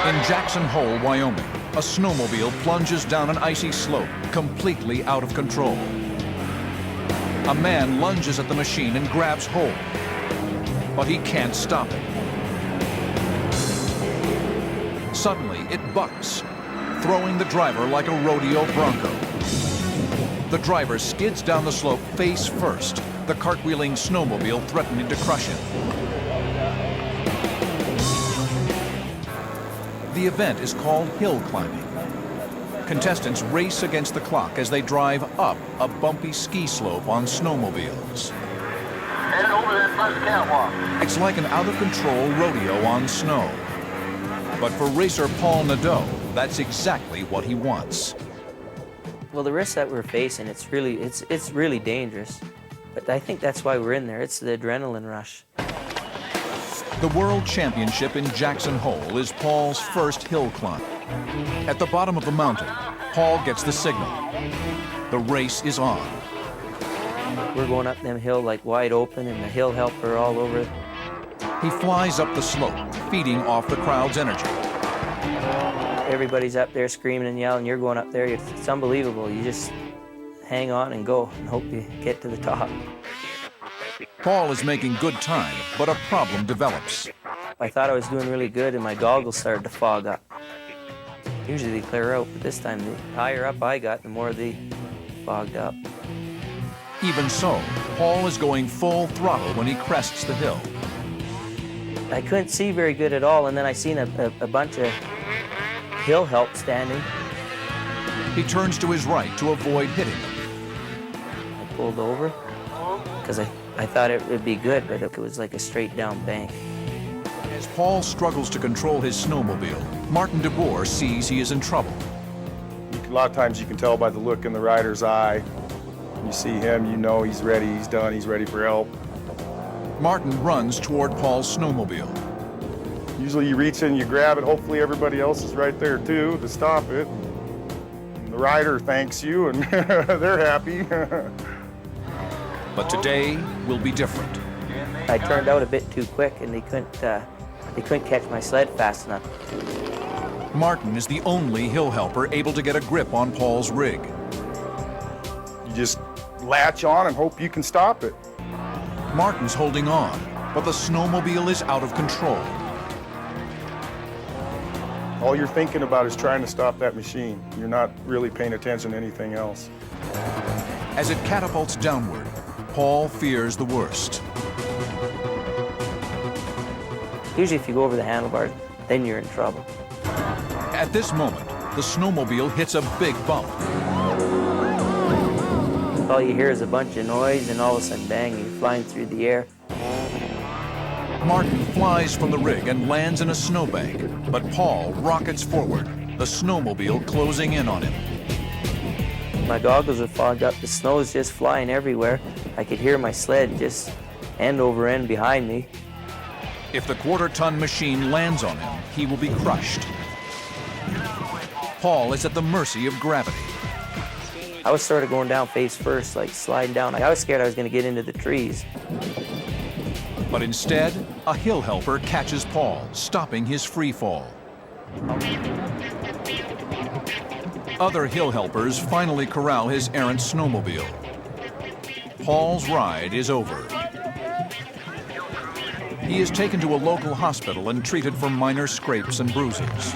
In Jackson Hole, Wyoming, a snowmobile plunges down an icy slope, completely out of control. A man lunges at the machine and grabs hold, but he can't stop it. Suddenly, it bucks, throwing the driver like a rodeo bronco. The driver skids down the slope face first, the cartwheeling snowmobile threatening to crush him. The event is called hill climbing. Contestants race against the clock as they drive up a bumpy ski slope on snowmobiles. Head over that first catwalk. It's like an out-of-control rodeo on snow. But for racer Paul Nadeau, that's exactly what he wants. Well, the risk that we're facing, it's really dangerous. But I think that's why we're in there. It's the adrenaline rush. The World Championship in Jackson Hole is Paul's first hill climb. At the bottom of the mountain, Paul gets the signal. The race is on. We're going up them hill like wide open and the hill helper all over. He flies up the slope, feeding off the crowd's energy. Everybody's up there screaming and yelling. You're going up there. It's unbelievable. You just hang on and go and hope you get to the top. Paul is making good time, but a problem develops. I thought I was doing really good and my goggles started to fog up. Usually they clear out, but this time the higher up I got, the more they fogged up. Even so, Paul is going full throttle when he crests the hill. I couldn't see very good at all, and then I seen a bunch of hill help standing. He turns to his right to avoid hitting them. I pulled over because I thought it would be good, but it was like a straight down bank. As Paul struggles to control his snowmobile, Martin DeBoer sees he is in trouble. A lot of times you can tell by the look in the rider's eye. You see him, you know he's ready, he's done, he's ready for help. Martin runs toward Paul's snowmobile. Usually you reach in, you grab it, hopefully everybody else is right there too to stop it. And the rider thanks you and they're happy. But today will be different. I turned out a bit too quick and they couldn't catch my sled fast enough. Martin is the only hill helper able to get a grip on Paul's rig. You just latch on and hope you can stop it. Martin's holding on, but the snowmobile is out of control. All you're thinking about is trying to stop that machine. You're not really paying attention to anything else. As it catapults downward, Paul fears the worst. Usually if you go over the handlebars, then you're in trouble. At this moment, the snowmobile hits a big bump. All you hear is a bunch of noise and all of a sudden bang, you're flying through the air. Martin flies from the rig and lands in a snowbank, but Paul rockets forward, the snowmobile closing in on him. My goggles are fogged up, the snow is just flying everywhere. I could hear my sled just end over end behind me. If the quarter-ton machine lands on him, he will be crushed. Paul is at the mercy of gravity. I was sort of going down face first, like sliding down. I was scared I was going to get into the trees. But instead, a hill helper catches Paul, stopping his free fall. Other hill helpers finally corral his errant snowmobile. Paul's ride is over. He is taken to a local hospital and treated for minor scrapes and bruises.